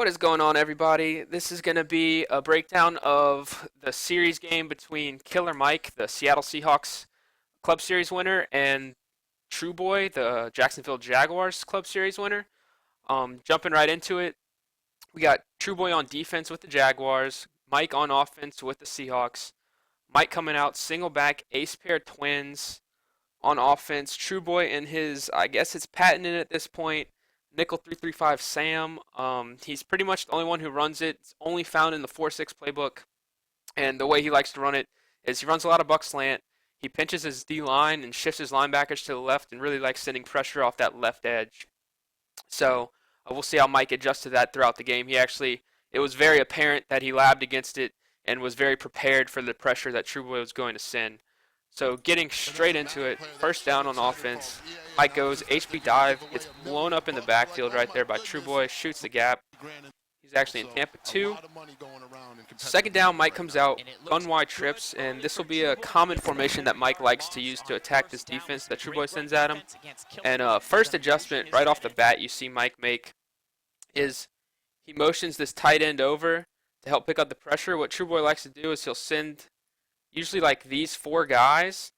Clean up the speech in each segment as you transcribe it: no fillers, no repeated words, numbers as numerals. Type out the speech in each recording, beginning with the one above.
What is going on, everybody? This is going to be a breakdown of the series game between Killermike, the Seattle Seahawks Club Series winner, and Trueboy, the Jacksonville Jaguars Club Series winner. Jumping right into it, we got Trueboy on defense with the Jaguars, Mike on offense with the Seahawks. Mike coming out single back ace pair twins on offense. Trueboy in his, I guess it's patented at this point, nickel 335 Sam. He's pretty much the only one who runs it. It's only found in the 4-6 playbook. And the way he likes to run it is he runs a lot of buck slant. He pinches his D line and shifts his linebackers to the left and really likes sending pressure off that left edge. So we'll see how Mike adjusts to that throughout the game. It was very apparent that he labbed against it and was very prepared for the pressure that Trueboy was going to send. So getting straight into it, first down on offense. Mike goes HB dive, gets blown up in the backfield right there by Trueboy, shoots the gap. He's actually in Tampa 2. Second down, Mike comes out, gun wide trips, and this will be a common formation that Mike likes to use to attack this defense that Trueboy sends at him. And first adjustment right off the bat you see Mike make is he motions this tight end over to help pick up the pressure. What Trueboy likes to do is he'll send usually like these four guys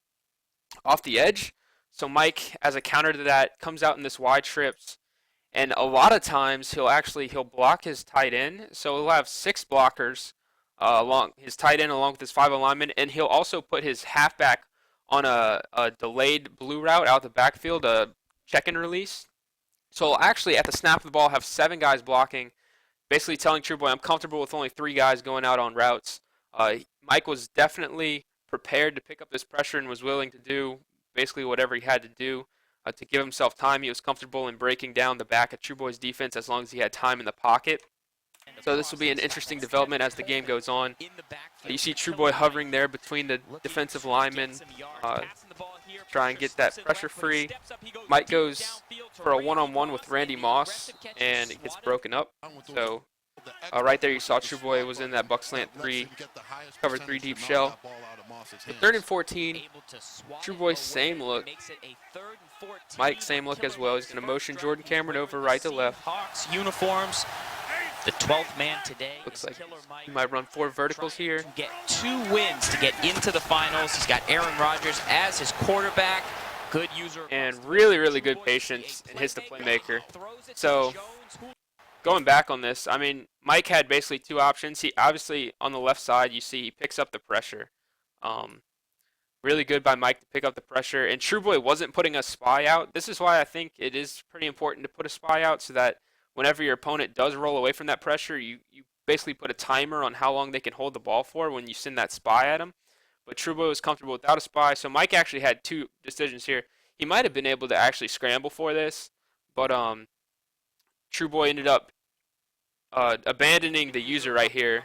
off the edge. So Mike, as a counter to that, comes out in this wide trips, and a lot of times he'll block his tight end. So he'll have six blockers along his tight end along with his five linemen, and he'll also put his halfback on a delayed blue route out the backfield, a check and release. So he'll actually at the snap of the ball have seven guys blocking, basically telling Trueboy, I'm comfortable with only three guys going out on routes. Mike was definitely prepared to pick up this pressure and was willing to do basically whatever he had to do to give himself time. He was comfortable in breaking down the back of Trueboy's defense as long as he had time in the pocket. So this will be an interesting development as the game goes on. You see Trueboy hovering there between the defensive linemen, try and get that pressure free. Mike goes for a one-on-one with Randy Moss, and it gets broken up. So right there you saw Trueboy was in that buck slant 3, cover 3 deep shell. So 3rd and 14, Trueboy same look. Mike same look as well. He's going to motion Jordan Cameron over right to left. Hawks uniforms. The 12th man today. Looks like he might run 4 verticals here. Get 2 wins to get into the finals. He's got Aaron Rodgers as his quarterback. Good user. And really, really good patience and hits the playmaker. So going back on this, I mean, Mike had basically 2 options. He obviously on the left side, you see he picks up the pressure. Really good by Mike to pick up the pressure. And Trueboy wasn't putting a spy out. This is why I think it is pretty important to put a spy out so that whenever your opponent does roll away from that pressure, you basically put a timer on how long they can hold the ball for when you send that spy at them. But Trueboy was comfortable without a spy, so Mike actually had 2 decisions here. He might have been able to actually scramble for this, but Trueboy ended up abandoning the user right here.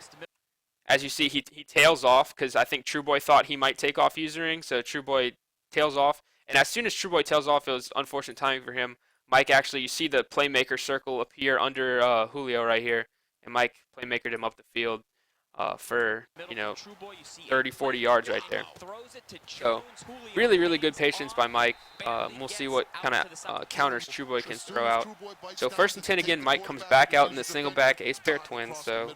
As you see, he tails off because I think Trueboy thought he might take off usering, so Trueboy tails off. And as soon as Trueboy tails off, it was unfortunate timing for him. Mike actually, you see the playmaker circle appear under Julio right here, and Mike playmakered him up the field for 30, 40 yards right there. So really, really good patience by Mike. We'll see what kind of counters Trueboy can throw out. So 1st and 10 again, Mike comes back out in the single back ace pair twins. So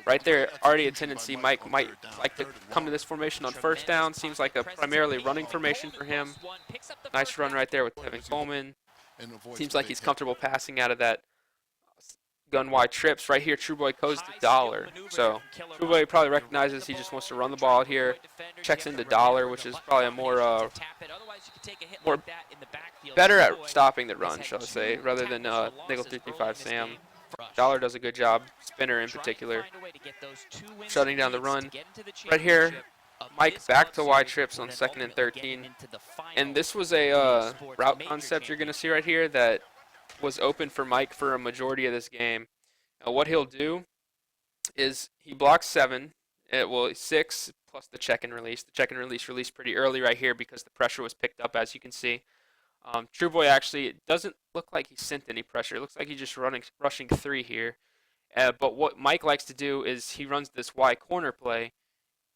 right there, already a tendency. Mike might like to come to this formation on 1st down. Seems like a primarily running formation for him. Nice run right there with Kevin Coleman. Seems like he's comfortable passing out of that gun wide trips. Right here, Trueboy goes to dollar. So Trueboy probably recognizes he just wants to run the ball out here. Checks into dollar, which is probably a more better at stopping the run, shall I say, rather than nickel 335 Sam. Dollar does a good job, spinner in particular, shutting down the run. Right here, Mike back to wide trips on 2nd and 13. And this was a route concept you're going to see right here that was open for Mike for a majority of this game. What he'll do is he blocks 7, 6 plus the check and release. The check and release released pretty early right here because the pressure was picked up, as you can see. Trueboy actually, it doesn't look like he sent any pressure. It looks like he's just rushing 3 here. But what Mike likes to do is he runs this Y corner play,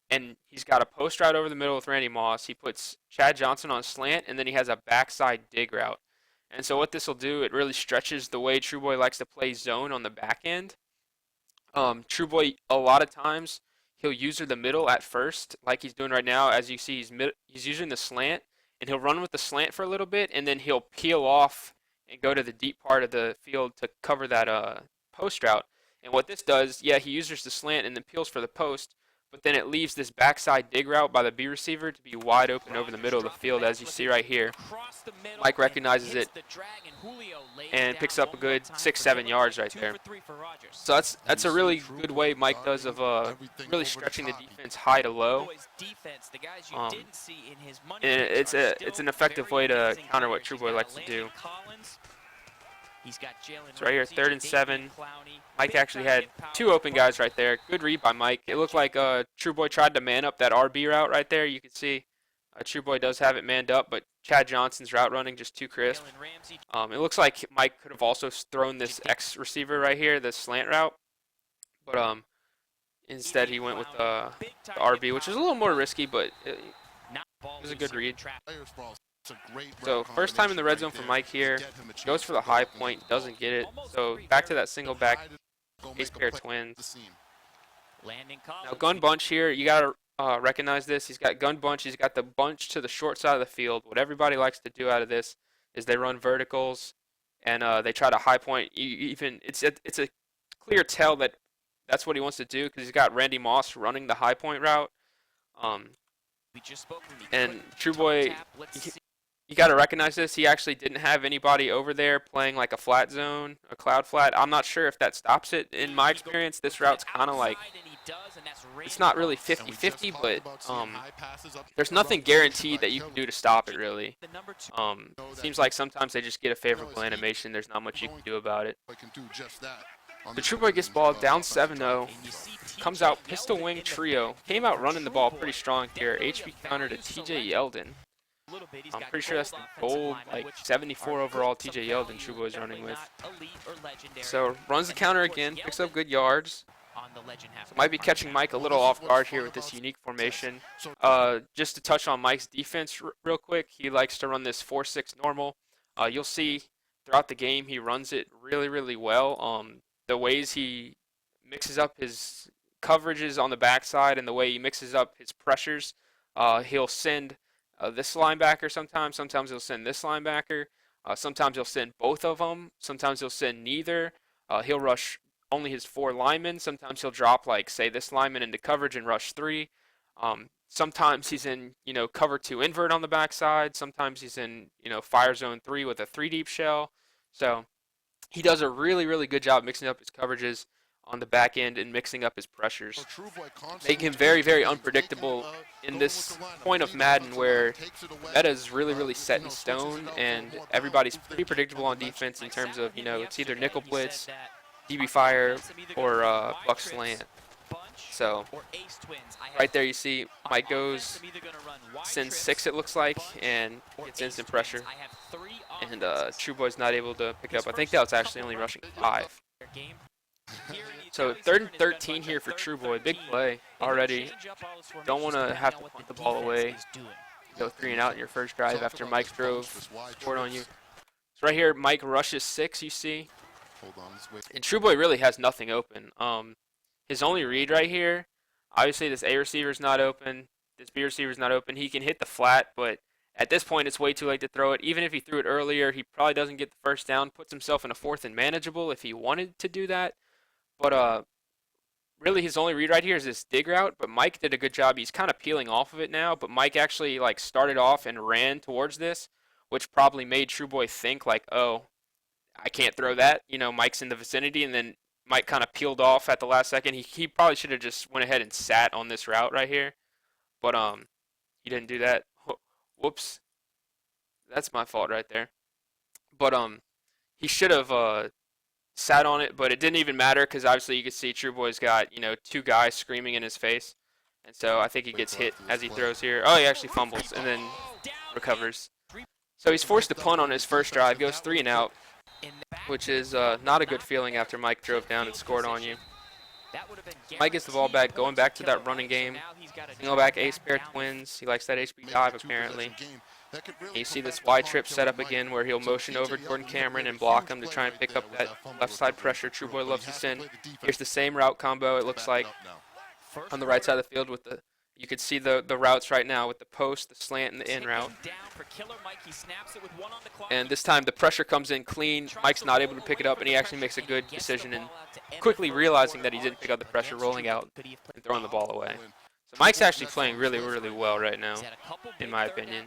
and he's got a post route over the middle with Randy Moss. He puts Chad Johnson on slant, and then he has a backside dig route. And so what this will do, it really stretches the way Trueboy likes to play zone on the back end. Trueboy, a lot of times, he'll use the middle at first, like he's doing right now. As you see, he's using the slant, and he'll run with the slant for a little bit, and then he'll peel off and go to the deep part of the field to cover that post route. And what this does, yeah, he uses the slant and then peels for the post, but then it leaves this backside dig route by the B receiver to be wide open over the middle of the field, as you see right here. Mike recognizes it and picks up a good 6-7 yards right there. So that's a really good way Mike does of really stretching the defense high to low. And it's an effective way to counter what Trueboy likes to do. So right here, 3rd and 7. Mike actually had 2 open guys right there. Good read by Mike. It looked like Trueboy tried to man up that RB route right there. You can see Trueboy does have it manned up, but Chad Johnson's route running just too crisp. It looks like Mike could have also thrown this X receiver right here, the slant route, but instead he went with the RB, which is a little more risky, but it was a good read. So first time in the red zone for Mike here. Goes for the high point, doesn't get it. So back to that single back ace pair twins. Now gun bunch here, you gotta recognize this. He's got gun bunch. He's got the bunch to the short side of the field. What everybody likes to do out of this is they run verticals and they try to high point. Even it's a clear tell that that's what he wants to do because he's got Randy Moss running the high point route. And Trueboy, you got to recognize this. He actually didn't have anybody over there playing like a flat zone, a cloud flat. I'm not sure if that stops it. In my experience, this route's kind of like, it's not really 50-50, but there's nothing guaranteed that you can do to stop it, really. Seems like sometimes they just get a favorable animation. There's not much you can do about it. The Trueboy gets ball down 7-0. Comes out pistol wing trio. Came out running the ball pretty strong here. HB counter to TJ Yeldon. I'm pretty sure that's the gold, like 74 overall TJ Yeldon Trueboy's running with. So runs the counter again, picks up good yards. So might be catching Mike a little off guard here with this unique formation. Just to touch on Mike's defense real quick, he likes to run this 4-6 normal. You'll see throughout the game he runs it really, really well. The ways he mixes up his coverages on the backside and the way he mixes up his pressures, he'll send this linebacker sometimes he'll send this linebacker, sometimes he'll send both of them, sometimes he'll send neither. He'll rush only his 4 linemen, sometimes he'll drop like say this lineman into coverage and rush 3. Sometimes he's in cover 2 invert on the backside, sometimes he's in fire zone 3 with a 3 deep shell. So he does a really, really good job mixing up his coverages on the back end and mixing up his pressures. Making him very, very unpredictable in this point of Madden where meta is really, really set in stone and everybody's pretty predictable on defense in terms of, it's either nickel blitz, DB fire, or buck slant. So right there you see Mike goes, sends 6 it looks like, and gets instant pressure. And Trueboy's not able to pick it up. I think that was actually only rushing 5. So 3rd and 13 here for Trueboy. Big play already. Don't want to have to put the ball away. Go 3 and out in your first drive after Mike scored on you. So right here, Mike rushes 6, you see. And Trueboy really has nothing open. His only read right here, obviously this A receiver's not open. This B receiver's not open. He can hit the flat, but at this point it's way too late to throw it. Even if he threw it earlier, he probably doesn't get the first down. Puts himself in a 4th and manageable if he wanted to do that. But really his only read right here is this dig route, but Mike did a good job. He's kind of peeling off of it now, but Mike actually like started off and ran towards this, which probably made Trueboy think like, oh, I can't throw that. Mike's in the vicinity, and then Mike kind of peeled off at the last second. He probably should have just went ahead and sat on this route right here, but he didn't do that. Whoops, that's my fault right there. But he should have sat on it, but it didn't even matter because obviously you could see Trueboy's got 2 guys screaming in his face, and so I think he gets hit as he throws here. Oh, he actually fumbles and then recovers. So he's forced to punt on his first drive, goes 3 and out, which is not a good feeling after Mike drove down and scored on you. Mike gets the ball back, going back to that running game. Single back ace pair twins. He likes that HB dive apparently. And you see this wide trip set up again where he'll motion over Jordan Cameron and block him to try and pick up that left side pressure Trueboy loves to send. Here's the same route combo, it looks like, on the right side of the field with the, you can see the routes right now with the post, the slant, and the in route. And this time the pressure comes in clean. Mike's not able to pick it up, and he actually makes a good decision in quickly realizing that he didn't pick up the pressure, rolling out and throwing the ball away. So Mike's actually playing really, really well right now, in my opinion.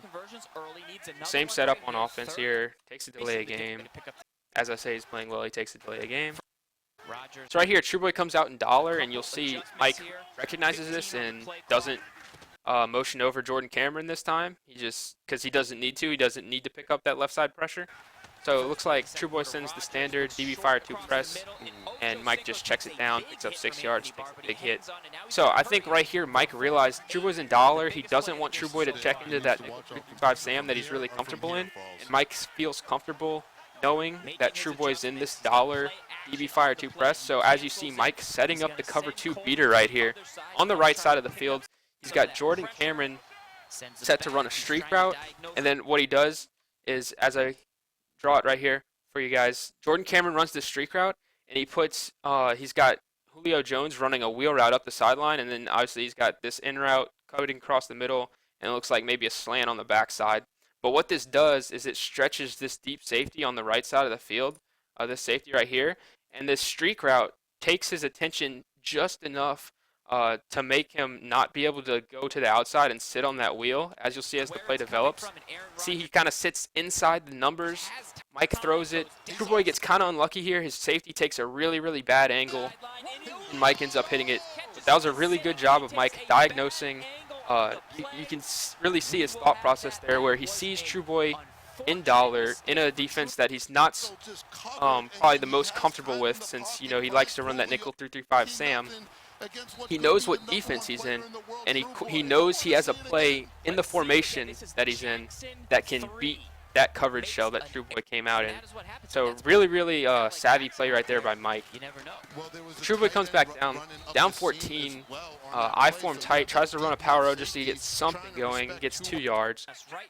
Same setup on offense here. Takes a delay a game. As I say, he's playing well. He takes a delay a game. So right here, Trueboy comes out in dollar, and you'll see Mike recognizes this and doesn't motion over Jordan Cameron this time. He just, because he doesn't need to. He doesn't need to pick up that left side pressure. So it looks like Trueboy sends the standard DB fire 2 press, and Mike just checks it down, picks up 6 yards, takes a big hit. So I think right here Mike realized Trueboy's in dollar. He doesn't want Trueboy to check into that 3-5 Sam that he's really comfortable in, and Mike feels comfortable knowing that Trueboy's in this dollar DB fire 2 press. So as you see Mike setting up the cover 2 beater right here on the right side of the field, he's got Jordan Cameron set to run a streak route, and then what he does is, as I draw it right here for you guys, Jordan Cameron runs the streak route, and he puts, he's got Julio Jones running a wheel route up the sideline, and then obviously he's got this in route cutting across the middle, and it looks like maybe a slant on the backside. But what this does is it stretches this deep safety on the right side of the field, this safety right here, and this streak route takes his attention just enough to make him not be able to go to the outside and sit on that wheel, as you'll see as the play develops. See, he kind of sits inside the numbers. Mike throws it. Trueboy gets kind of unlucky here. His safety takes a really, really bad angle, and Mike ends up hitting it. But that was a really good job of Mike diagnosing. You can really see his thought process there, where he sees Trueboy in dollar in a defense that he's not probably the most comfortable with, since he likes to run that nickel 3-3-5 Sam. He knows what defense he's in, and he knows he has a play in the formation that he's in that can beat that coverage shell that Trueboy came out in. So really, really savvy play right there by Mike. Trueboy comes back down 14, I form tight, tries to run a power road just to get something going, gets 2 yards.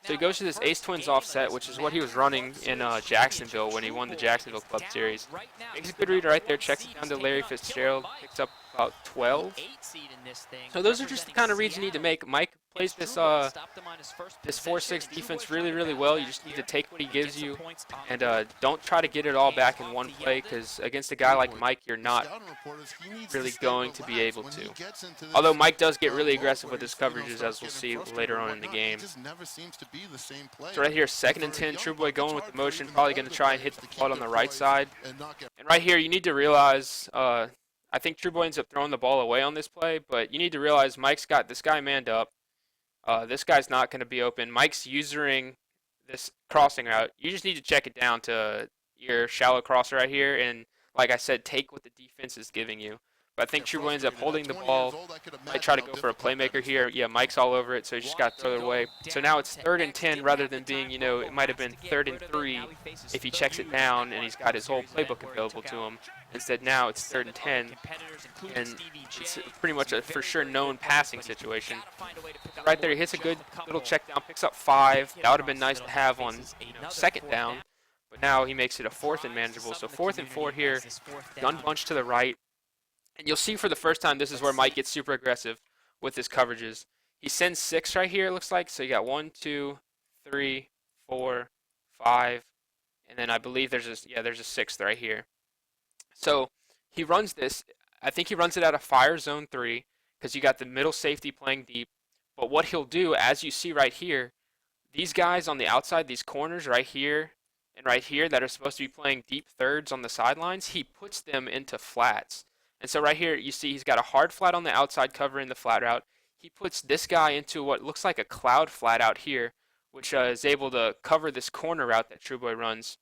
So he goes to this Ace Twins offset, which is what he was running in Jacksonville when he won the Jacksonville Club Series. Makes a good read right there, checks it down to Larry Fitzgerald, picks up about 12. So those are just the kind of reads you need to make. Mike plays this 4-6 defense really, really well. You just need to take what he gives you, and don't try to get it all back in one play, because against a guy like Mike, you're not really going to be able to. Although Mike does get really aggressive with his coverages, as we'll see later on in the game. So right here, 2nd and 10, Trueboy going with the motion, probably going to try and hit the flood on the right side. And right here, you need to realize, I think Trueboy ends up throwing the ball away on this play, but you need to realize Mike's got this guy manned up. This guy's not going to be open. Mike's using this crossing route. You just need to check it down to your shallow crosser right here, and like I said, take what the defense is giving you. But I think Trueboy ends up holding the ball. Might try to go for a playmaker here. Yeah, Mike's all over it, so you just got to throw it away. So now it's 3rd and 10 rather than being, it might have been 3rd and 3 if he checks it down and he's got his whole playbook available to him. Instead, now it's 3rd and 10, and it's pretty much a for sure known passing situation. Right there, he hits a good little check down, picks up 5. That would have been nice to have on 2nd down, but now he makes it a 4th and manageable. So 4th and 4 here, gun bunch to the right. And you'll see for the first time, this is where Mike gets super aggressive with his coverages. He sends 6 right here, it looks like. So you got 1, 2, 3, 4, 5, and then I believe there's a 6th right here. So he runs this. I think he runs it out of fire zone 3, because you got the middle safety playing deep. But what he'll do, as you see right here, these guys on the outside, these corners right here and right here that are supposed to be playing deep thirds on the sidelines, he puts them into flats. And so right here, you see he's got a hard flat on the outside covering the flat route. He puts this guy into what looks like a cloud flat out here, which is able to cover this corner route that Trueboy runs.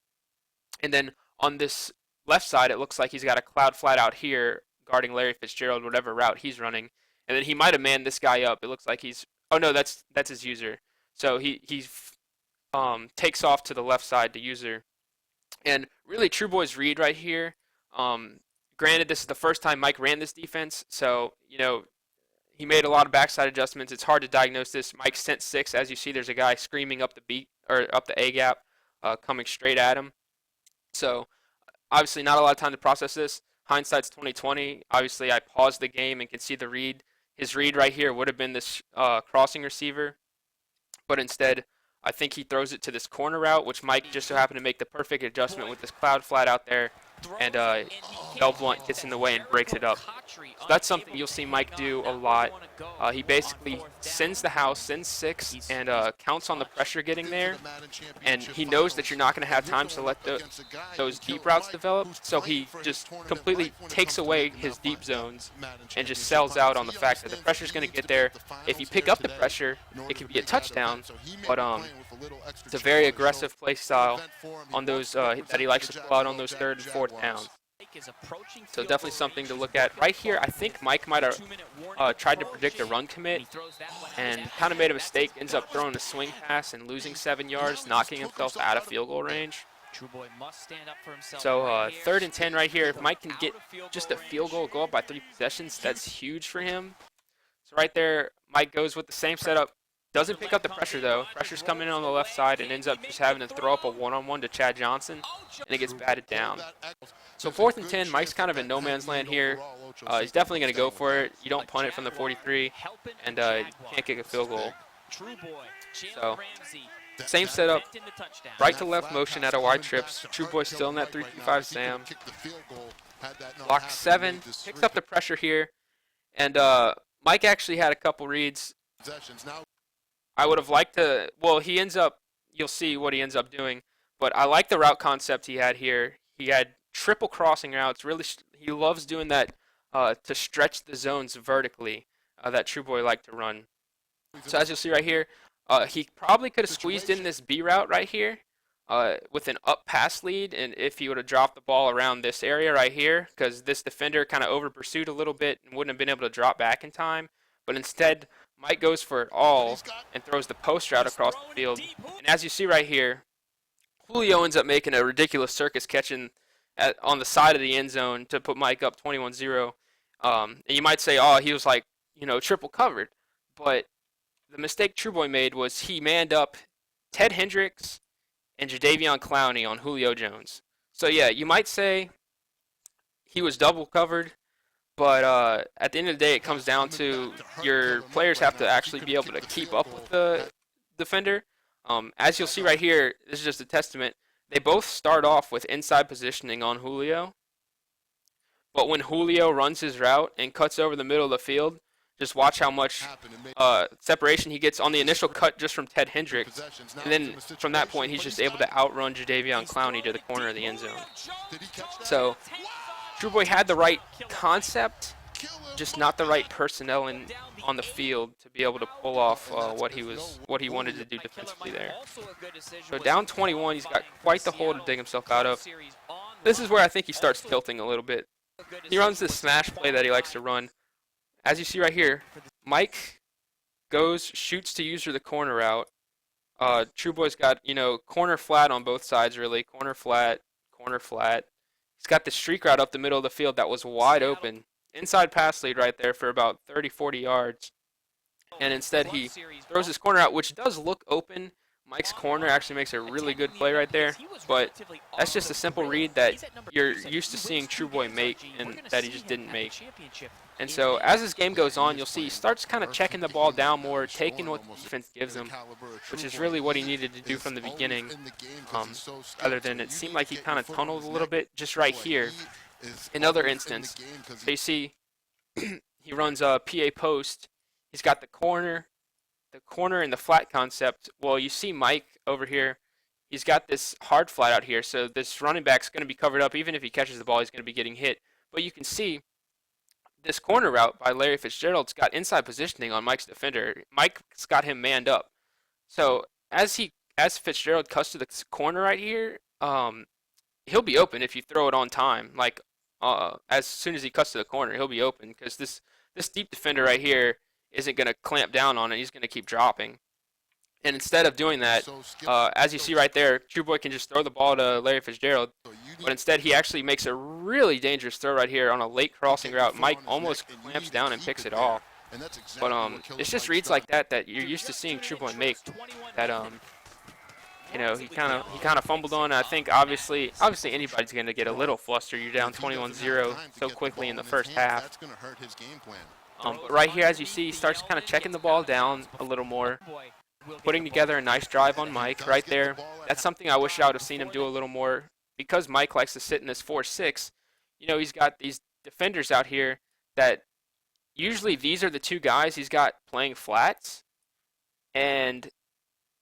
And then on this left side, it looks like he's got a cloud flat out here guarding Larry Fitzgerald, whatever route he's running. And then he might have manned this guy up. It looks like oh no, that's his user. So he takes off to the left side to user. And really Trueboy's read right here, granted, this is the first time Mike ran this defense, so, he made a lot of backside adjustments. It's hard to diagnose this. Mike sent 6. As you see, there's a guy screaming up the beat or up the A gap, coming straight at him. So obviously not a lot of time to process this. Hindsight's 2020. Obviously, I paused the game and can see the read. His read right here would have been this crossing receiver, but instead, I think he throws it to this corner route, which Mike just so happened to make the perfect adjustment with this cloud flat out there, and Bell Blunt gets in the way and breaks it up. So that's something you'll see Mike do a lot. He basically sends the house, sends 6, and counts on the pressure getting there, and he knows that you're not going to have time to let those deep routes develop, so he just completely takes away his deep zones and just sells out on the fact that the pressure's going to get there. If you pick up the pressure, it can be a touchdown, but it's a very aggressive play style on those that he likes to pull out on those 3rd and 4th downs. So definitely something to look at. Right here, I think Mike might have tried to predict a run commit and kind of made a mistake, ends up throwing a swing pass and losing 7 yards, knocking himself out of field goal range. So 3rd and 10 right here. If Mike can get just a field goal, go up by 3 possessions, that's huge for him. So right there, Mike goes with the same setup. Doesn't pick up the pressure, though. Pressure's coming in on the left side and ends up just having to throw up a one-on-one to Chad Johnson, and it gets batted down. So 4th and 10, Mike's kind of in no man's land here. He's definitely going to go for it. You don't punt it from the 43, and you can't kick a field goal. So same setup, right to left motion out of wide trips. Trueboy still in that 3-2-5 Sam. Block 7, picks up the pressure here, and Mike actually had a couple reads. I would have liked to, well, he ends up, you'll see what he ends up doing, but I like the route concept he had here. He had triple crossing routes. Really, he loves doing that to stretch the zones vertically that Trueboy liked to run. So as you'll see right here, he probably could have squeezed in this B route right here with an up pass lead, and if he would have dropped the ball around this area right here, because this defender kind of over pursued a little bit and wouldn't have been able to drop back in time, but instead Mike goes for it all and throws the post route across the field. And as you see right here, Julio ends up making a ridiculous circus catching on the side of the end zone to put Mike up 21-0. And you might say, oh, he was like, triple covered. But the mistake Trueboy made was he manned up Ted Hendricks and Jadeveon Clowney on Julio Jones. So, yeah, you might say he was double covered. But at the end of the day, it comes down to your players have to actually be able to keep up with the defender. As you'll see right here, this is just a testament. They both start off with inside positioning on Julio. But when Julio runs his route and cuts over the middle of the field, just watch how much separation he gets on the initial cut just from Ted Hendricks. And then from that point, he's just able to outrun Jadeveon Clowney to the corner of the end zone. So Trueboy had the right concept, just not the right personnel on the field to be able to pull off what he wanted to do defensively there. So down 21, he's got quite the hole to dig himself out of. This is where I think he starts tilting a little bit. He runs this smash play that he likes to run. As you see right here, Mike shoots to user the corner route. Trueboy's got, corner flat on both sides really, corner flat, corner flat. He's got the streak route up the middle of the field that was wide open. Inside pass lead right there for about 30, 40 yards. And instead he throws his corner out, which does look open. Mike's corner actually makes a really good play right there. But that's just a simple read that you're used to seeing Trueboy make and that he just didn't make. And so as this game goes on, you'll see he starts kind of checking the ball down more, taking what the defense gives him, which is really what he needed to do from the beginning. Other than it seemed like he kind of tunneled a little bit just right here. Another instance, so you see he runs a PA post. He's got the corner and the flat concept. Well, you see Mike over here. He's got this hard flat out here, so this running back's going to be covered up. Even if he catches the ball, he's going to be getting hit. But you can see this corner route by Larry Fitzgerald's got inside positioning on Mike's defender. Mike's got him manned up. So as Fitzgerald cuts to the corner right here, he'll be open if you throw it on time. Like as soon as he cuts to the corner, he'll be open because this deep defender right here isn't going to clamp down on it. He's going to keep dropping. And instead of doing that, as you see right there, Trueboy can just throw the ball to Larry Fitzgerald. But instead, he actually makes a really dangerous throw right here on a late crossing route. Mike almost clamps down and picks it off. But it's just reads like that that you're used to seeing Trueboy make. That you know, he kind of fumbled on. I think obviously anybody's going to get a little flustered. You're down 21-0 so quickly in the first half. But right here, as you see, he starts kind of checking the ball down a little more, putting together a nice drive on Mike right there. That's something I wish I would have seen him do a little more, because Mike likes to sit in this 4-6. You know, he's got these defenders out here that usually these are the two guys he's got playing flats, and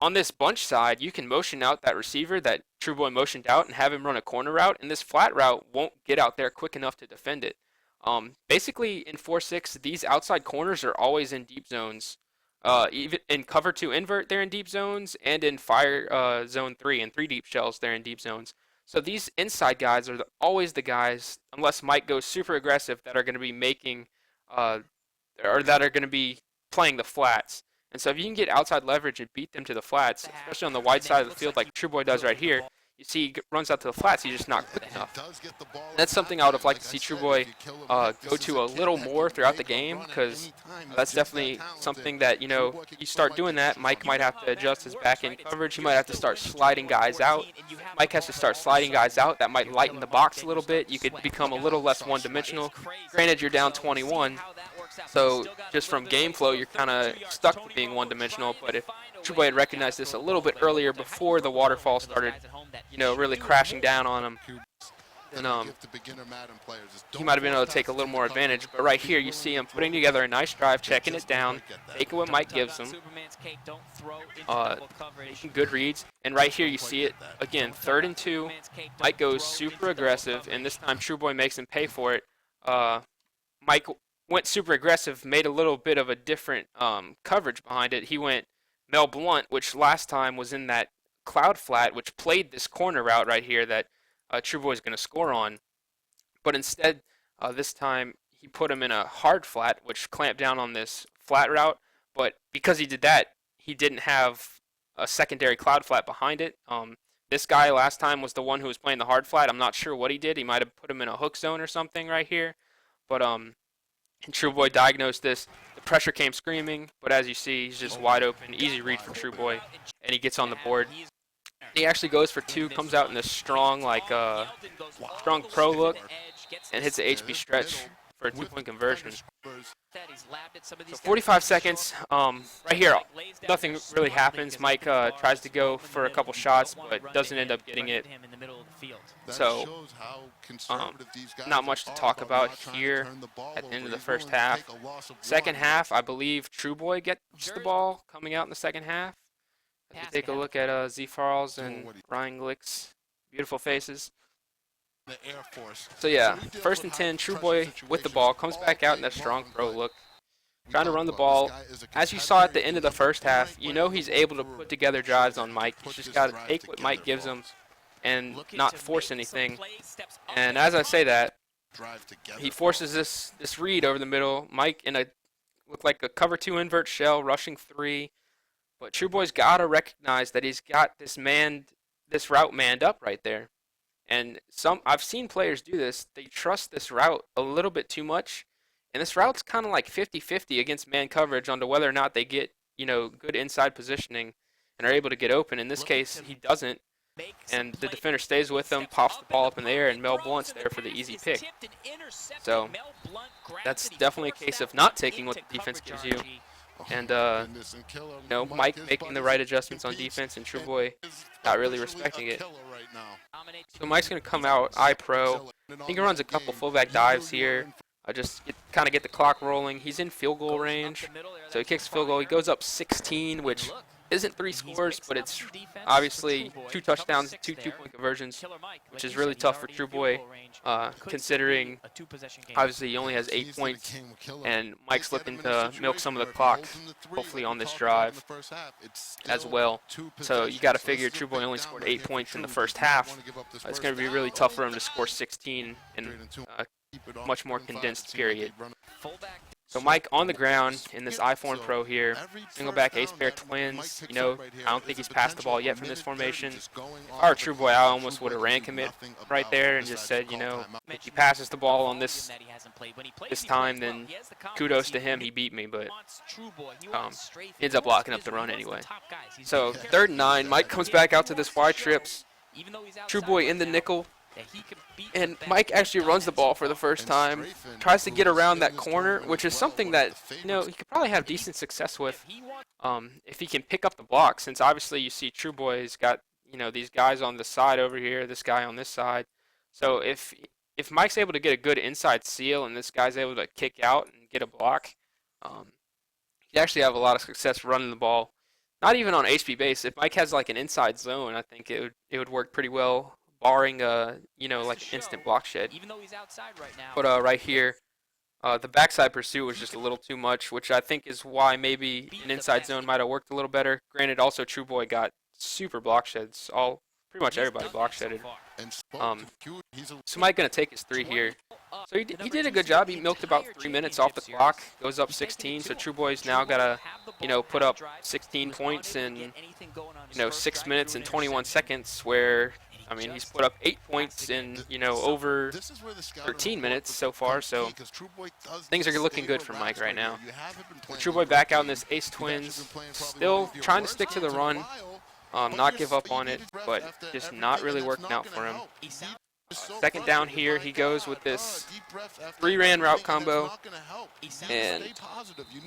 on this bunch side, you can motion out that receiver that Trueboy motioned out and have him run a corner route, and this flat route won't get out there quick enough to defend it. Basically, in 4-6, these outside corners are always in deep zones. Even in cover 2 invert, they're in deep zones, and in fire zone 3 and 3 deep shells, they're in deep zones. So these inside guys are always the guys, unless Mike goes super aggressive, that are going to be making, or that are going to be playing the flats. And so if you can get outside leverage and beat them to the flats, especially on the wide side of the field like Trueboy does right here, you see he runs out to the flats, he's just not quick enough. That's something I would have liked to see Trueboy go to a little more throughout the game, because that's definitely something that, you know, you start doing that, Mike might have to adjust his back end coverage, he might have to start sliding guys out. Mike has to start sliding guys out, that might lighten the box a little bit, you could become a little less one-dimensional. Granted, you're down 21, so just from game flow, you're kind of stuck to being one-dimensional, but if Trueboy had recognized this a little bit earlier before the waterfall started, you know, really crashing down on him, then he might have been able to take a little more advantage. But right here, you see him putting together a nice drive, checking it down, taking what Mike gives him, making good reads. And right here, you see it again, 3rd and 2. Mike goes super aggressive, and this time Trueboy makes him pay for it. Mike went super aggressive, made a little bit of a different coverage behind it. He went Mel Blunt, which last time was in that cloud flat, which played this corner route right here that Trueboy is going to score on. But instead, this time, he put him in a hard flat, which clamped down on this flat route. But because he did that, he didn't have a secondary cloud flat behind it. This guy last time was the one who was playing the hard flat. I'm not sure what he did. He might have put him in a hook zone or something right here. But and Trueboy diagnosed this. The pressure came screaming, but as you see, he's just wide open. Easy read from Trueboy, and he gets on the board. He actually goes for 2, comes out in this strong, like, strong pro look, and hits the HB stretch for a 2-point conversion. So 45 seconds. Right here, nothing really happens. Mike tries to go for a couple shots, but doesn't end up getting it. So, not much to talk about here at the end of the first half. Second half, I believe Trueboy gets the ball coming out in the second half. If you take a look at Z Farls and Ryan Glick's beautiful faces. So yeah, 1st and 10, Trueboy with the ball, comes back out in that strong pro look, trying to run the ball. As you saw at the end of the first half, you know he's able to put together drives on Mike. He's just got to take what Mike gives him and not force anything. And as I say that, he forces this read over the middle. Mike with like a cover 2 invert shell, rushing 3. But Trueboy's got to recognize that he's got this route manned up right there. And I've seen players do this. They trust this route a little bit too much. And this route's kind of like 50-50 against man coverage onto whether or not they get, you know, good inside positioning and are able to get open. In this case, he doesn't. And the defender stays with him, pops the ball up in the air, and Mel Blunt's there for the easy pick. So that's definitely a case of not taking what the defense gives you. And, you know, Mike making the right adjustments on defense and Trueboy not really respecting it. So Mike's going to come out I-Pro. I think he runs a couple fullback dives here. Just kind of get the clock rolling. He's in field goal range. So he kicks field goal. He goes up 16, which isn't 3 scores, but it's obviously 2 touchdowns, 2 2-point conversions, which is really tough for Trueboy, considering obviously he only has 8 points, and Mike's looking to milk some of the clock, hopefully on this drive as well. So you got to figure Trueboy only scored 8 points in the first half. It's going to be really tough for him to score 16 in a much more condensed period. So Mike on the ground in this I-form pro here, single back ace pair twins. You know, I don't think he's passed the ball yet from this formation. If I were Trueboy, I almost would have ran commit right there and just said, you know, if he passes the ball on this time, then kudos to him. He beat me, but ends up locking up the run anyway. So 3rd and 9. Mike comes back out to this wide trips. Trueboy in the nickel. And Mike actually runs the ball for the first time, tries to get around that corner, which is something that, you know, he could probably have decent success with if he can pick up the block, since obviously you see Trueboy's got, you know, these guys on the side over here, this guy on this side. So if Mike's able to get a good inside seal and this guy's able to kick out and get a block, he'd actually have a lot of success running the ball. Not even on HB base. If Mike has like an inside zone, I think it would work pretty well, barring you know, like an instant block shed. But right here, the backside pursuit was just a little too much, which I think is why maybe an inside zone might have worked a little better. Granted, also Trueboy got super block sheds. Pretty much everybody block shedded. So Mike gonna take his 3 here. So he did a good job. He milked about 3 minutes off the clock. Goes up 16. So Trueboy's now gotta, you know, put up 16 points in, you know, 6 minutes and 21 seconds. Where, I mean, he's put up 8 points in, you know, over 13 minutes so far. So things are looking good for Mike right now. Trueboy back out in this ace twins, still trying to stick to the run. Not give up on it, but just not really working out for him. 2nd down here, he goes with this 3-ran route combo, and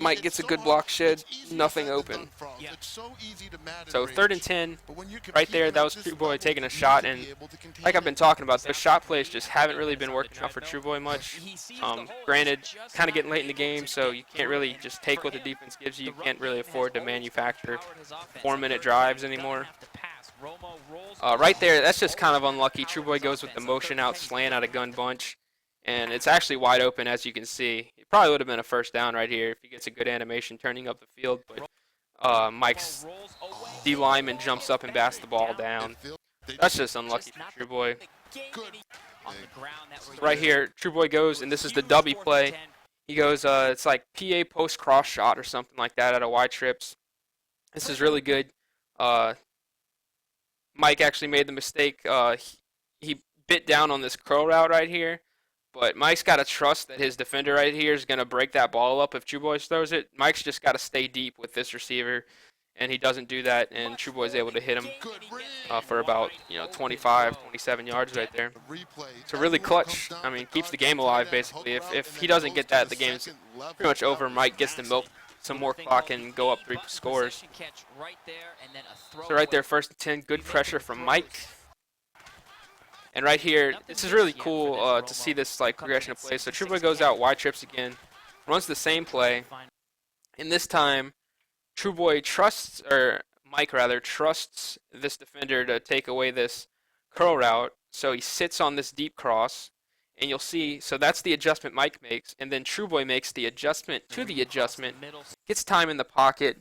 Mike gets a good block shed, nothing open. So 3rd and 10, right there, that was Trueboy taking a shot, and like I've been talking about, the shot plays just haven't really been working out for Trueboy much. Granted, kind of getting late in the game, so you can't really just take what the defense gives you. You can't really afford to manufacture 4-minute drives anymore. Right there, that's just kind of unlucky. Trueboy goes with the motion out, slant out a gun bunch, and it's actually wide open, as you can see. It probably would have been a 1st down right here if he gets a good animation turning up the field, but Mike's D lineman jumps up and bats the ball down. That's just unlucky for Trueboy. Right here, Trueboy goes, and this is the dubby play. He goes, it's like PA post cross shot or something like that out of wide trips. This is really good. Mike actually made the mistake. He bit down on this curl route right here, but Mike's got to trust that his defender right here is going to break that ball up if Trueboy throws it. Mike's just got to stay deep with this receiver, and he doesn't do that, and Trueboy's able to hit him for about, you know, 25, 27 yards right there. So really clutch. I mean, keeps the game alive, basically. If he doesn't get that, the game's pretty much over. Mike gets to milk some more clock and go up 3 scores. So right there, 1st and 10, good pressure from Mike. And right here, this is really cool to see this like progression of plays. So Trueboy goes out wide trips again, runs the same play, and this time Trueboy trusts, or Mike rather, trusts this defender to take away this curl route. So he sits on this deep cross. And you'll see, so that's the adjustment Mike makes, and then Trueboy makes the adjustment to the adjustment, gets time in the pocket,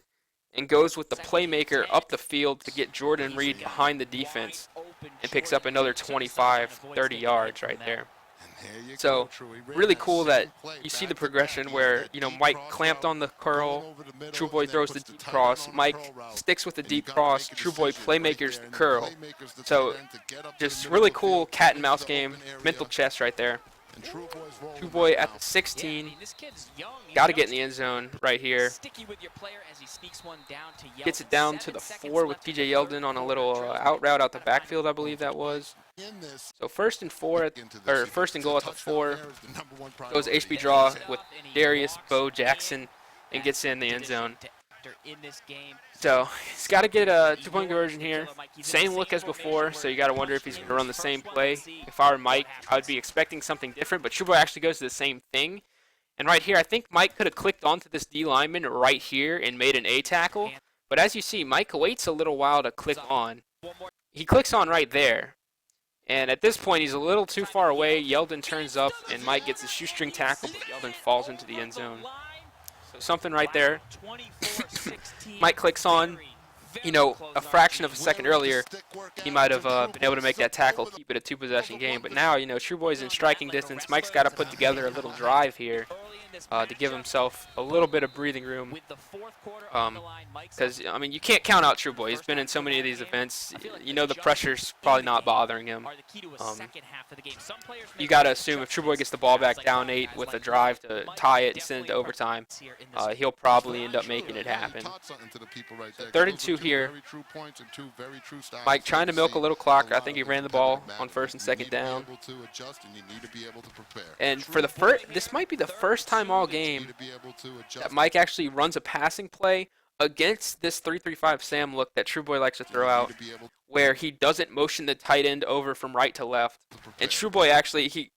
and goes with the playmaker up the field to get Jordan Reed behind the defense, and picks up another 25, 30 yards right there. So really cool that you see the progression where, you know, Mike clamped on the curl, Trueboy throws the deep cross, Mike sticks with the deep cross, Trueboy playmakers the curl. So just really cool cat and mouse game, mental chess right there. Trueboy at the 16, got to get in the end zone right here. Gets it down to the 4 with TJ Yeldon on a little out route out the backfield, I believe that was. So 1st and 4, or 1st and goal at the 4. Goes HB draw with Darius Bo Jackson and gets in the end zone. So he's got to get a 2-point conversion here. Same look as before, so you got to wonder if he's going to run the same play. If I were Mike, I would be expecting something different, but Trueboy actually goes to the same thing. And right here, I think Mike could have clicked onto this D lineman right here and made an A tackle. But as you see, Mike waits a little while to click on. He clicks on right there. And at this point, he's a little too far away. Yeldon turns up, and Mike gets a shoestring tackle, but Yeldon falls into the end zone. So something right there. Mike clicks on. You know, a fraction of a second earlier, he might have been able to make that tackle, keep it a 2-possession game. But now, you know, Trueboy's in striking distance. Mike's got to put together a little drive here to give himself a little bit of breathing room. With the fourth quarter on the Um, line, Mike's because I mean, you can't count out Trueboy. He's been in so many of these events. You know the pressure's probably not bothering him. are the key to a Um, second half of the game. Some players you make got to nice assume if Trueboy gets adjustments. the ball Guys back like down Mike, 8 guys with a like drive Trueboy, to Mike tie is it and send it to definitely overtime, here in this he'll probably end up making it happen. So third and 2 here. Mike trying to milk a little clock. I think he ran the ball on first and second down. And for the first, this might be the first time all game that Mike actually runs a passing play against this 3-3-5 Sam look that Trueboy likes to throw out, where he doesn't motion the tight end over from right to left. And Trueboy actually,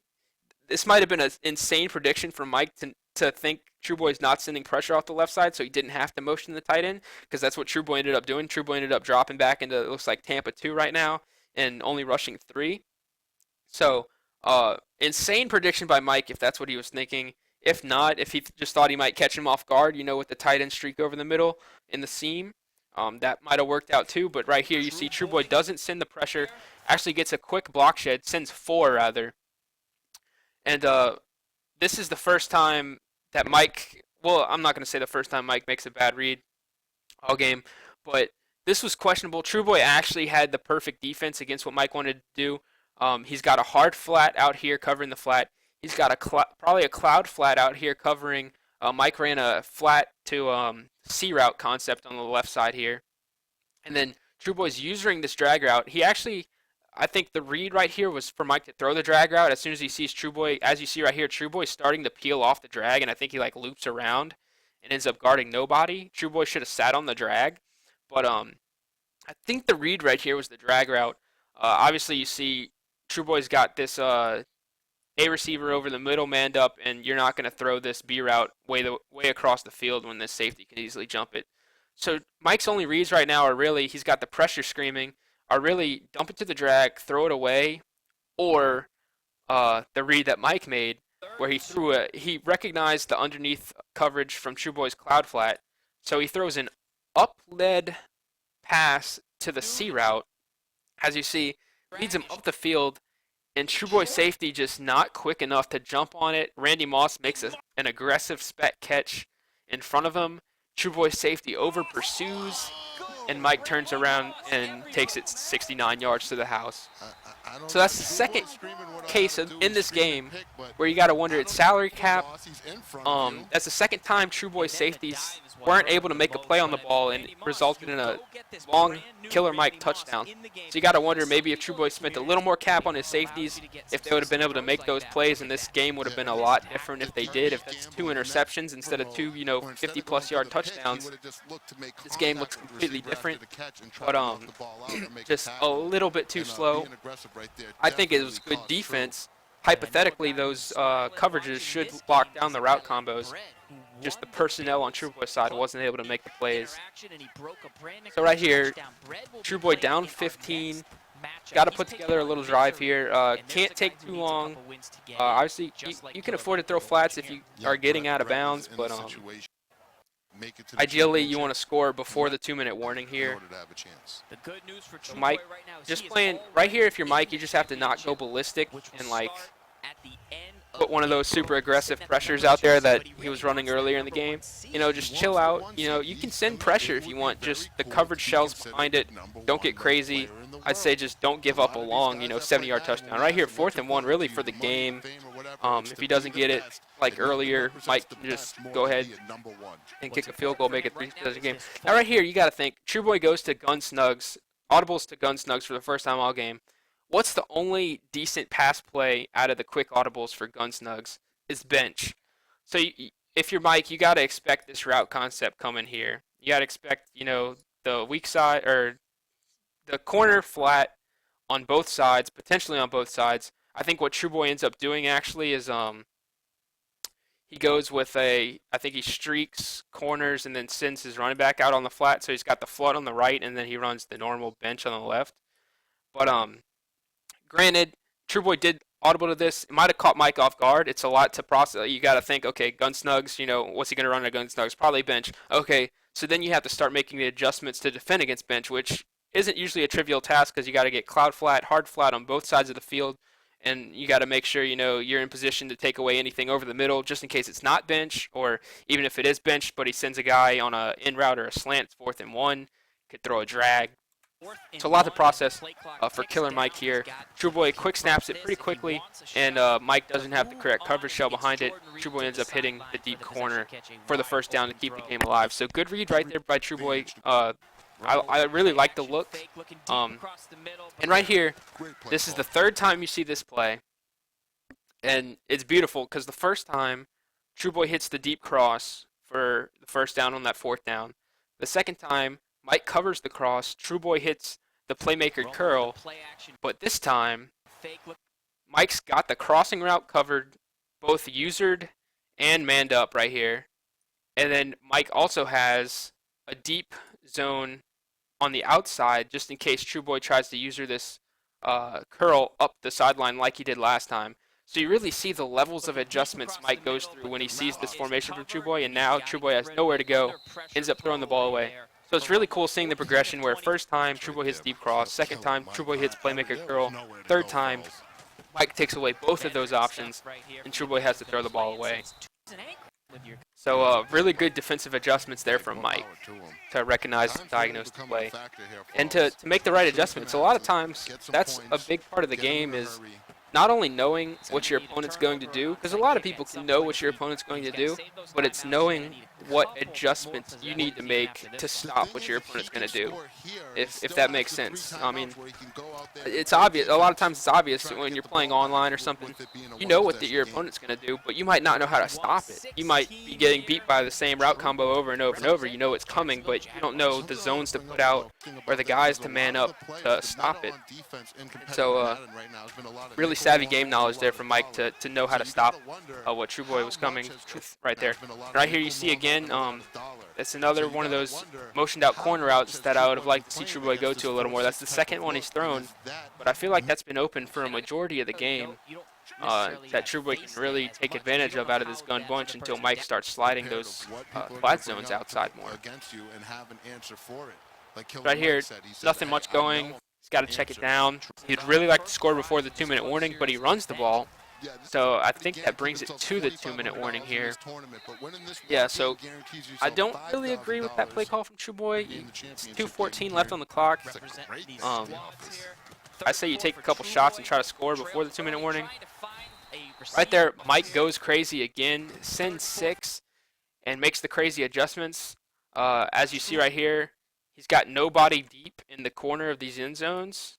this might have been an insane prediction for Mike to think Trueboy's not sending pressure off the left side, so he didn't have to motion the tight end, because that's what Trueboy ended up doing. Trueboy ended up dropping back into, it looks like, Tampa 2 right now, and only rushing 3. So, insane prediction by Mike if that's what he was thinking. If not, if he just thought he might catch him off guard, with the tight end streak over the middle in the seam, that might have worked out too. But right here, you see Trueboy doesn't send the pressure, actually gets a quick block shed, sends 4 rather. And this is the first time that Mike, well, I'm not going to say the first time Mike makes a bad read all game, but this was questionable. Trueboy actually had the perfect defense against what Mike wanted to do. He's got a hard flat out here covering the flat. He's got probably a cloud flat out here covering. Mike ran a flat to C route concept on the left side here. And then Trueboy's using this drag route. He actually, I think the read right here was for Mike to throw the drag route. As soon as he sees Trueboy, as you see right here, Trueboy's starting to peel off the drag, and I think he loops around and ends up guarding nobody. Trueboy should have sat on the drag. But I think the read right here was the drag route. Obviously, you see Trueboy's got this A receiver over the middle, manned up, and you're not going to throw this B route way across the field when this safety can easily jump it. So Mike's only reads right now are really, he's got the pressure screaming, are really dump it to the drag, throw it away, or the read that Mike made where he recognized the underneath coverage from Trueboy's cloud flat, so he throws an up-led pass to the C route. As you see, leads him up the field, and Trueboy safety just not quick enough to jump on it. Randy Moss makes an aggressive spec catch in front of him. Trueboy safety over pursues, and Mike turns around and takes it 69 yards to the house. So that's the second case in this game where you got to wonder, it's salary cap. That's the second time Trueboy safeties weren't able to make a play on the ball and resulted in a long Killermike touchdown. So you got to wonder maybe if Trueboy spent a little more cap on his safeties, if they would have been able to make those plays, and this game would have been a lot different if they did. If it's 2 interceptions instead of 2, 50-plus yard touchdowns, this game looks completely different. But just a little bit too slow. I think it was good defense. Hypothetically, those coverages should lock down the route combos. Just the personnel on Trueboy's side wasn't able to make the plays. So right here, Trueboy down 15. Got to put together a little drive here. Can't take too long. Obviously, you can afford to throw flats if you are getting out of bounds, but ideally you want to score before the 2-minute warning here. So Mike, just playing right here, if you're Mike, you just have to not go ballistic and put one of those super aggressive pressures out there that he was running earlier in the game. Just chill out. You can send pressure if you want. Just the coverage shells behind it. Don't get crazy. I'd say just don't give up a long, 70-yard touchdown. Right here, 4th and 1, really for the game. If he doesn't get it like earlier, Mike can just go ahead and kick a field goal, make it 3-possession game. Now right here, you got to think. Trueboy goes to gun snugs, audibles to gun snugs for the first time all game. What's the only decent pass play out of the quick audibles for gun snugs? Is bench. So if you're Mike, you got to expect this route concept coming here. You got to expect, the weak side or the corner flat on both sides, potentially on both sides. I think what Trueboy ends up doing actually is he goes with I think he streaks corners and then sends his running back out on the flat. So he's got the flood on the right, and then he runs the normal bench on the left. But granted, Trueboy did audible to this. It might have caught Mike off guard. It's a lot to process. You got to think, okay, gun snugs, what's he going to run at gun snugs? Probably bench. Okay, so then you have to start making the adjustments to defend against bench, which isn't usually a trivial task because you got to get cloud flat, hard flat on both sides of the field. and you got to make sure you're in position to take away anything over the middle, just in case it's not bench, or even if it is benched, but he sends a guy on a in route or a slant, it's 4th and 1, could throw a drag. So a lot to process for Killermike here. Trueboy quick snaps it pretty quickly, and Mike doesn't have the correct coverage shell behind it. Trueboy ends up hitting the deep corner for the first down to keep the game alive. So good read right there by Trueboy. I really like the look. And right here, this is the 3rd time you see this play, and it's beautiful because the first time, Trueboy hits the deep cross for the first down on that 4th down. The second time, Mike covers the cross. Trueboy hits the playmaker curl, but this time, Mike's got the crossing route covered, both usered and manned up right here. And then Mike also has a deep zone on the outside, just in case Trueboy tries to user this curl up the sideline like he did last time. So you really see the levels of adjustments Mike goes through when he sees this formation from Trueboy, and now Trueboy has nowhere to go, ends up throwing the ball away. So it's really cool seeing the progression where first time Trueboy hits deep cross, second time Trueboy hits playmaker curl, third time Mike takes away both of those options, and Trueboy has to throw the ball away. So really good defensive adjustments there from Mike to recognize and diagnose the play. And to make the right adjustments, a lot of times that's a big part of the game, is not only knowing what your opponent's going to do, because a lot of people can know what your opponent's going to do, but it's knowing what adjustments you need to make to stop what your opponent's going to do, if that makes sense. I mean, it's obvious. A lot of times it's obvious when you're playing online or something. You know what your opponent's going to do, but you might not know how to stop it. You might be getting beat by the same route combo over and over and over. You know it's coming, but you don't know the zones to put out or the guys to man up to stop it. So really savvy game knowledge there from Mike to know how to stop what Trueboy was coming with right there. Right here you see again, that's another one of those motioned out corner routes that I would have liked to see Trueboy go to a little more. That's the second one he's thrown, but I feel like that's been open for a majority of the game, that Trueboy can really take advantage of out of this gun bunch until Mike starts sliding those flat zones outside more. Right here, nothing much going. He's got to check it down. He'd really like to score before the 2-minute warning, but he runs the ball. So I think that brings it to the 2-minute warning here. Yeah, so I don't really agree with that play call from Trueboy. It's 2:14 left on the clock. I say you take a couple shots and try to score before the 2-minute warning. Right there, Mike goes crazy again, sends 6, and makes the crazy adjustments. As you see right here, he's got nobody deep in the corner of these end zones.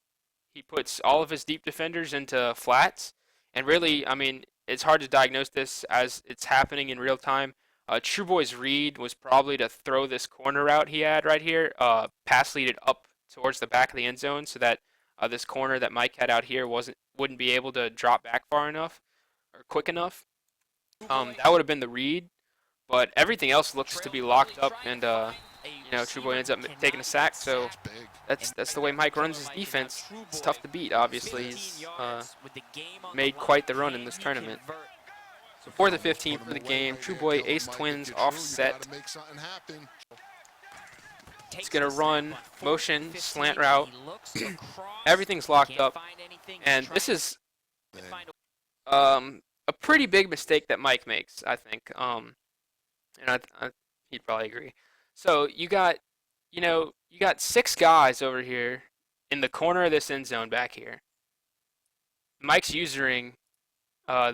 He puts all of his deep defenders into flats. And really, I mean, it's hard to diagnose this as it's happening in real time. Trueboy's read was probably to throw this corner route he had right here, pass lead it up towards the back of the end zone, so that this corner that Mike had out here wouldn't be able to drop back far enough or quick enough. That would have been the read, but everything else looks to be locked up, and Trueboy ends up taking a sack. So that's the way Mike runs his defense. It's tough to beat, obviously. He's made quite the run in this tournament. So 4th and 15 for the game. Trueboy ace twins offset. He's going to run motion, slant route. Everything's locked up. And this is a pretty big mistake that Mike makes, I think. And he'd probably agree. So you got 6 guys over here in the corner of this end zone back here. Mike's using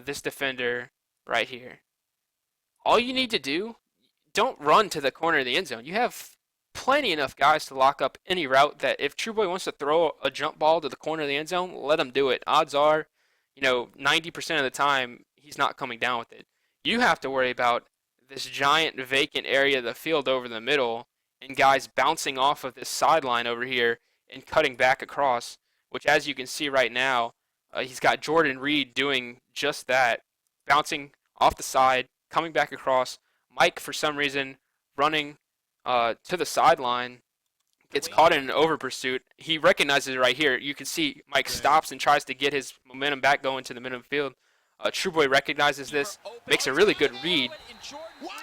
this defender right here. All you need to do, don't run to the corner of the end zone. You have plenty enough guys to lock up any route that if Trueboy wants to throw a jump ball to the corner of the end zone, let him do it. Odds are, 90% of the time, he's not coming down with it. You have to worry about this giant vacant area of the field over the middle and guys bouncing off of this sideline over here and cutting back across, which as you can see right now, he's got Jordan Reed doing just that, bouncing off the side, coming back across. Mike, for some reason, running to the sideline, gets caught in an over pursuit. He recognizes it right here. You can see Mike stops and tries to get his momentum back going to the middle of the field. Trueboy recognizes this, makes a really good read,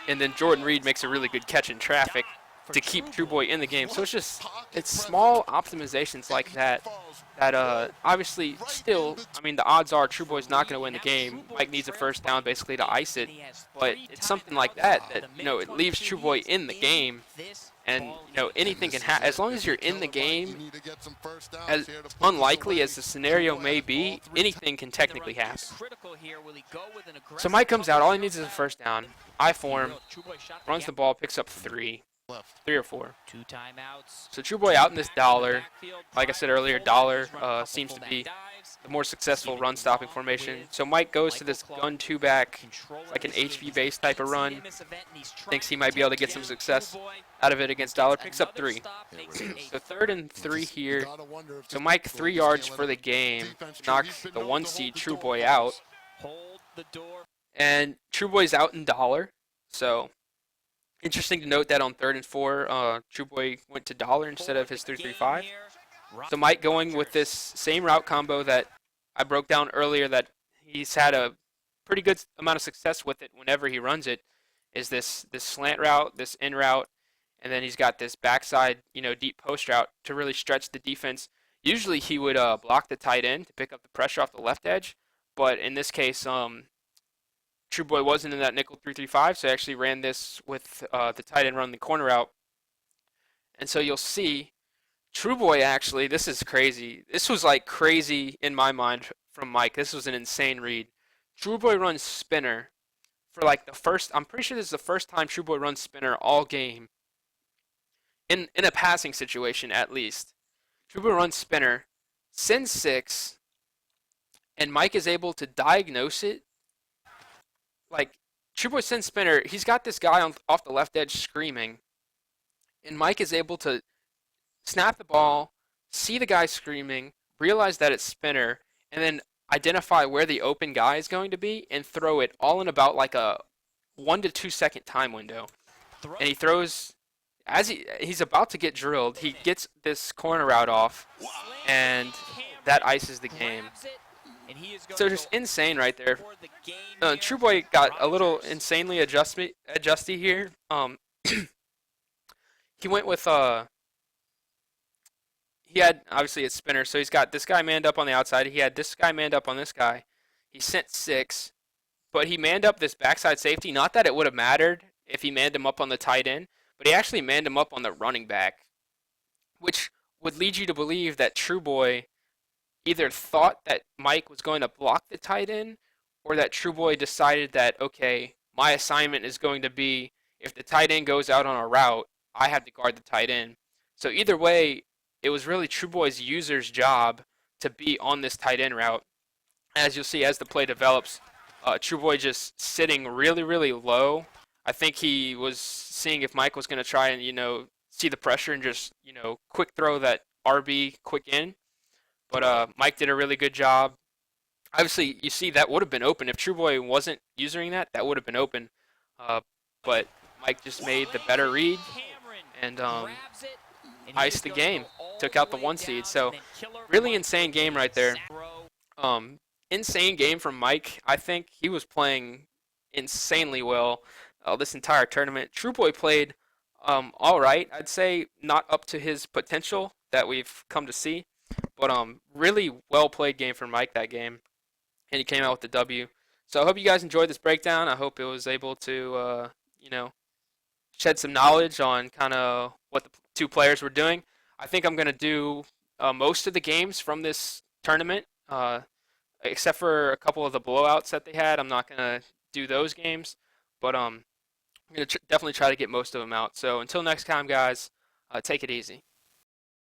and then Jordan Reed makes a really good catch in traffic to keep Trueboy in the game. So it's small optimizations like that that obviously still, I mean, the odds are Trueboy's not going to win the game. Mike needs a first down basically to ice it, but it's something like that it leaves Trueboy in the game, and anything can happen as long as you're in the game. As unlikely as the scenario may be, anything can technically happen. So Mike comes out, all he needs is a first down. I form, runs the ball, picks up 3 or 4. Two timeouts. So Trueboy out in this dollar. Like I said earlier, dollar seems to be the more successful run-stopping formation. So Mike goes to this gun 2-back, like an HV-based type of run. Thinks he might be able to get some success out of it against dollar. Picks up 3. So 3rd and 3 here. So Mike 3 yards for the game. Knocks the 1 seed Trueboy out. And Trueboy's out in dollar. So interesting to note that on 3rd and 4, Trueboy went to dollar instead of his 3-3-5. So Mike going with this same route combo that I broke down earlier that he's had a pretty good amount of success with it whenever he runs it, is this slant route, this in route, and then he's got this backside, deep post route to really stretch the defense. Usually he would block the tight end to pick up the pressure off the left edge, but in this case, Trueboy wasn't in that nickel 3-3-5, so I actually ran this with the tight end run the corner out. And so you'll see Trueboy actually, this is crazy. This was like crazy in my mind from Mike. This was an insane read. Trueboy runs spinner for like I'm pretty sure this is the first time Trueboy runs spinner all game. In a passing situation at least. Trueboy runs spinner, sends 6, and Mike is able to diagnose it. Like, Trueboy sends spinner, he's got this guy off the left edge screaming, and Mike is able to snap the ball, see the guy screaming, realize that it's spinner, and then identify where the open guy is going to be and throw it all in about like a 1 to 2 second time window. And he throws, as he's about to get drilled, he gets this corner route off, and that ices the game. So just insane right there. Trueboy got a little insanely adjusty here. He went with he had obviously a spinner, so he's got this guy manned up on the outside. He had this guy manned up on this guy. He sent 6, but he manned up this backside safety. Not that it would have mattered if he manned him up on the tight end, but he actually manned him up on the running back, which would lead you to believe that Trueboy either thought that Mike was going to block the tight end, or that Trueboy decided that, okay, my assignment is going to be, if the tight end goes out on a route, I have to guard the tight end. So either way, it was really Trueboy's user's job to be on this tight end route. As you'll see as the play develops, Trueboy just sitting really, really low. I think he was seeing if Mike was going to try and, see the pressure and just, quick throw that RB quick in. But Mike did a really good job. Obviously, you see that would have been open. If Trueboy wasn't using that, that would have been open. But Mike just made the better read and iced the game. Took out the 1 seed. So really insane game right there. Insane game from Mike. I think he was playing insanely well this entire tournament. Trueboy played all right. I'd say not up to his potential that we've come to see. But really well played game for Mike that game, and he came out with the W. So I hope you guys enjoyed this breakdown. I hope it was able to, shed some knowledge on kind of what the 2 players were doing. I think I'm going to do most of the games from this tournament, except for a couple of the blowouts that they had. I'm not going to do those games, but I'm going to definitely try to get most of them out. So until next time, guys, take it easy.